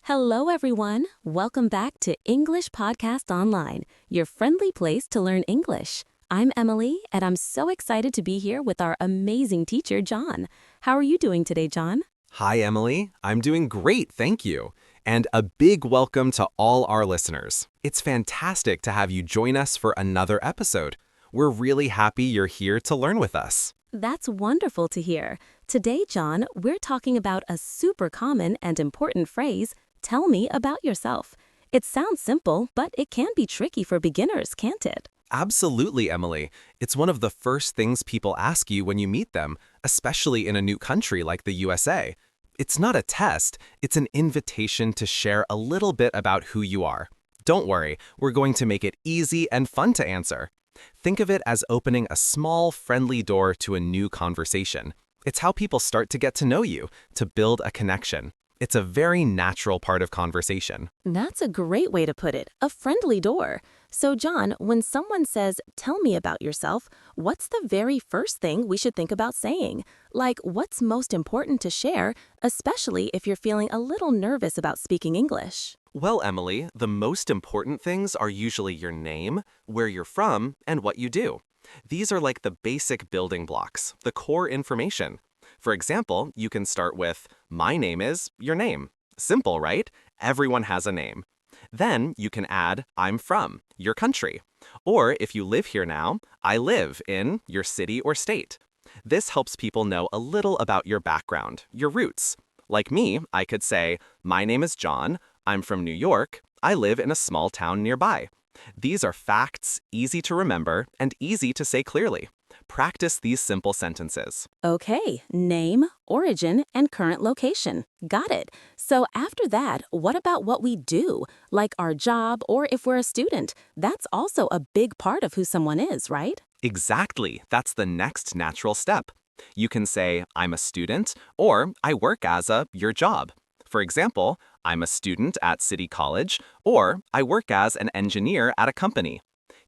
Hello, everyone. Welcome back to English Podcast Online, your friendly place to learn English. I'm Emily, and I'm so excited to be here with our amazing teacher, John. How are you doing today, John? Hi, Emily. I'm doing great, thank you. And a big welcome to all our listeners. It's fantastic to have you join us for another episode. We're really happy you're here to learn with us. That's wonderful to hear. Today, John, we're talking about a super common and important phrase, tell me about yourself. It sounds simple, but it can be tricky for beginners, can't it? Absolutely, Emily. It's one of the first things people ask you when you meet them, especially in a new country like the USA. It's not a test, it's an invitation to share a little bit about who you are. Don't worry, we're going to make it easy and fun to answer. Think of it as opening a small, friendly door to a new conversation. It's how people start to get to know you, to build a connection. It's a very natural part of conversation. That's a great way to put it, a friendly door. So, John, when someone says, tell me about yourself, what's the very first thing we should think about saying? Like, what's most important to share, especially if you're feeling a little nervous about speaking English? Well, Emily, the most important things are usually your name, where you're from, and what you do. These are like the basic building blocks, the core information. For example, you can start with, my name is, your name. Simple, right? Everyone has a name. Then you can add, I'm from, your country. Or if you live here now, I live in your city or state. This helps people know a little about your background, your roots. Like me, I could say, my name is John, I'm from New York, I live in a small town nearby. These are facts, easy to remember, and easy to say clearly. Practice these simple sentences. Okay, name, origin, and current location. Got it. So after that, what about what we do? Like our job or if we're a student? That's also a big part of who someone is, right? Exactly, that's the next natural step. You can say, I'm a student, or I work as your job. For example, I'm a student at City College, or I work as an engineer at a company.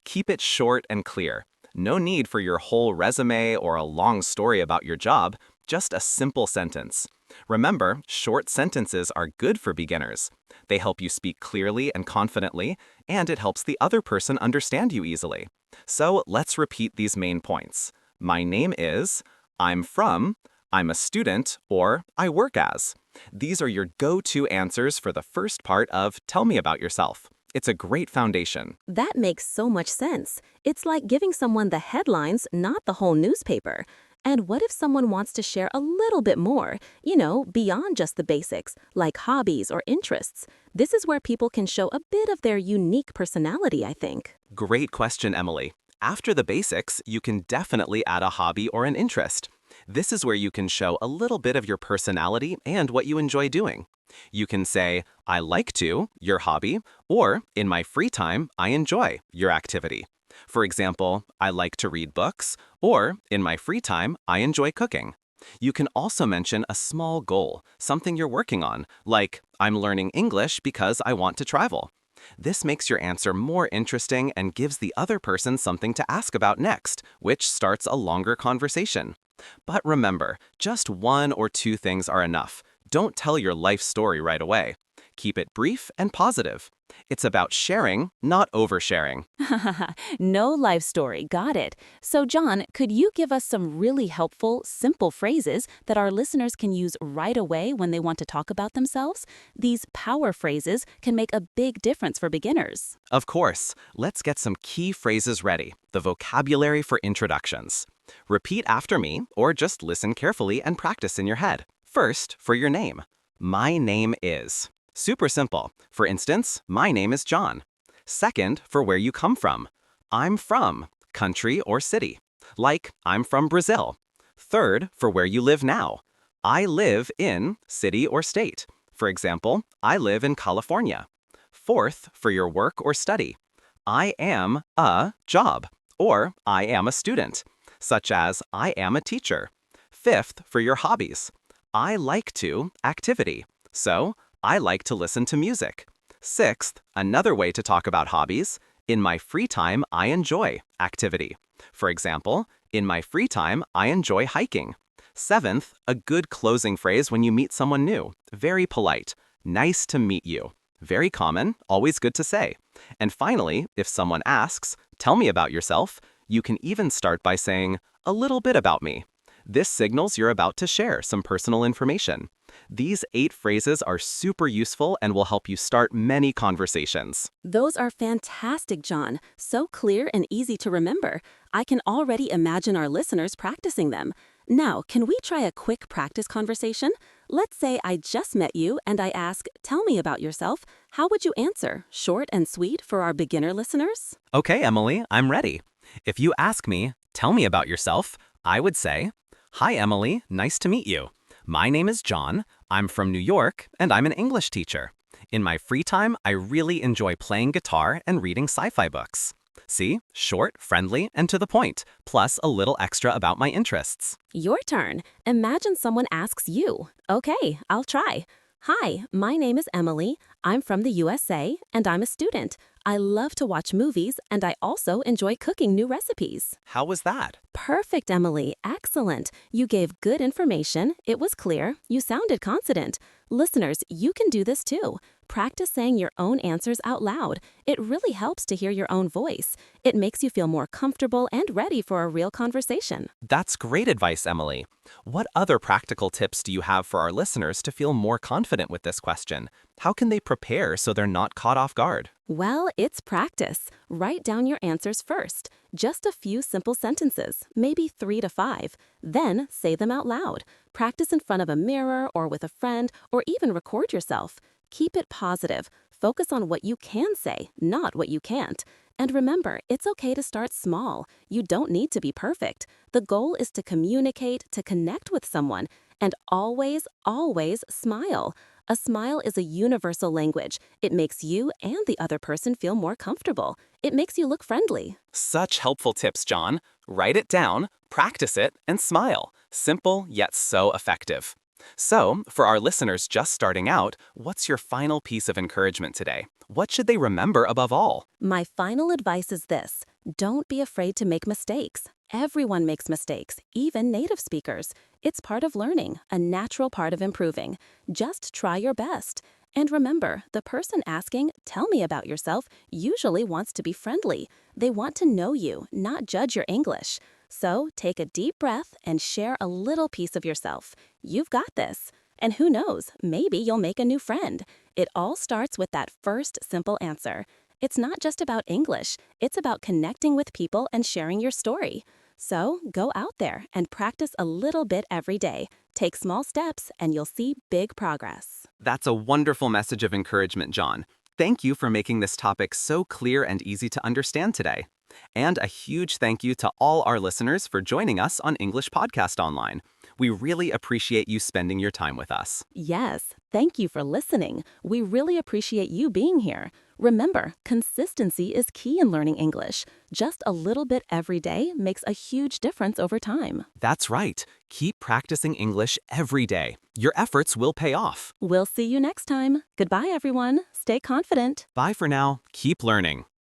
Keep it short and clear. No need for your whole resume or a long story about your job, just a simple sentence. Remember, short sentences are good for beginners. They help you speak clearly and confidently, and it helps the other person understand you easily. So let's repeat these main points. My name is, I'm from, I'm a student, or I work as. These are your go-to answers for the first part of Tell Me About Yourself. It's a great foundation. That makes so much sense. It's like giving someone the headlines, not the whole newspaper. And what if someone wants to share a little bit more, beyond just the basics, like hobbies or interests? This is where people can show a bit of their unique personality, I think. Great question, Emily. After the basics, you can definitely add a hobby or an interest. This is where you can show a little bit of your personality and what you enjoy doing. You can say, I like to, your hobby, or in my free time, I enjoy, your activity. For example, I like to read books, or in my free time, I enjoy cooking. You can also mention a small goal, something you're working on, like, I'm learning English because I want to travel. This makes your answer more interesting and gives the other person something to ask about next, which starts a longer conversation. But remember, just one or two things are enough. Don't tell your life story right away. Keep it brief and positive. It's about sharing, not oversharing. No life story, got it. So, John, could you give us some really helpful, simple phrases that our listeners can use right away when they want to talk about themselves? These power phrases can make a big difference for beginners. Of course, let's get some key phrases ready, the vocabulary for introductions. Repeat after me, or just listen carefully and practice in your head. First, for your name. My name is. Super simple. For instance, my name is John. Second, for where you come from. I'm from, country or city. Like, I'm from Brazil. Third, for where you live now. I live in, city or state. For example, I live in California. Fourth, for your work or study. I am a job, or I am a student, such as I am a teacher. Fifth, for your hobbies. I like to, activity. So, I like to listen to music. Sixth, another way to talk about hobbies. In my free time, I enjoy, activity. For example, in my free time, I enjoy hiking. Seventh, a good closing phrase when you meet someone new. Very polite. Nice to meet you. Very common, always good to say. And finally, if someone asks, tell me about yourself, you can even start by saying, a little bit about me. This signals you're about to share some personal information. These 8 phrases are super useful and will help you start many conversations. Those are fantastic, John. So clear and easy to remember. I can already imagine our listeners practicing them. Now, can we try a quick practice conversation? Let's say I just met you and I ask, tell me about yourself. How would you answer? Short and sweet for our beginner listeners? Okay, Emily, I'm ready. If you ask me, tell me about yourself, I would say, hi, Emily, nice to meet you. My name is John, I'm from New York, and I'm an English teacher. In my free time, I really enjoy playing guitar and reading sci-fi books. See, short, friendly, and to the point, plus a little extra about my interests. Your turn. Imagine someone asks you. Okay, I'll try. Hi, my name is Emily. I'm from the USA, and I'm a student. I love to watch movies, and I also enjoy cooking new recipes. How was that? Perfect, Emily. Excellent. You gave good information. It was clear. You sounded confident. Listeners, you can do this too. Practice saying your own answers out loud. It really helps to hear your own voice. It makes you feel more comfortable and ready for a real conversation. That's great advice, Emily. What other practical tips do you have for our listeners to feel more confident with this question? How can they prepare so they're not caught off guard? Well, it's practice. Write down your answers first. Just a few simple sentences, maybe 3 to 5. Then say them out loud. Practice in front of a mirror or with a friend, or even record yourself. Keep it positive. Focus on what you can say, not what you can't. And remember, it's okay to start small. You don't need to be perfect. The goal is to communicate, to connect with someone, and always, always smile. A smile is a universal language. It makes you and the other person feel more comfortable. It makes you look friendly. Such helpful tips, John. Write it down, practice it, and smile. Simple, yet so effective. So, for our listeners just starting out, what's your final piece of encouragement today? What should they remember above all? My final advice is this: don't be afraid to make mistakes. Everyone makes mistakes, even native speakers. It's part of learning, a natural part of improving. Just try your best. And remember, the person asking, tell me about yourself, usually wants to be friendly. They want to know you, not judge your English. So take a deep breath and share a little piece of yourself. You've got this. And who knows, maybe you'll make a new friend. It all starts with that first simple answer. It's not just about English, it's about connecting with people and sharing your story. So go out there and practice a little bit every day. Take small steps and you'll see big progress. That's a wonderful message of encouragement, John. Thank you for making this topic so clear and easy to understand today. And a huge thank you to all our listeners for joining us on English Podcast Online. We really appreciate you spending your time with us. Yes, thank you for listening. We really appreciate you being here. Remember, consistency is key in learning English. Just a little bit every day makes a huge difference over time. That's right. Keep practicing English every day. Your efforts will pay off. We'll see you next time. Goodbye, everyone. Stay confident. Bye for now. Keep learning.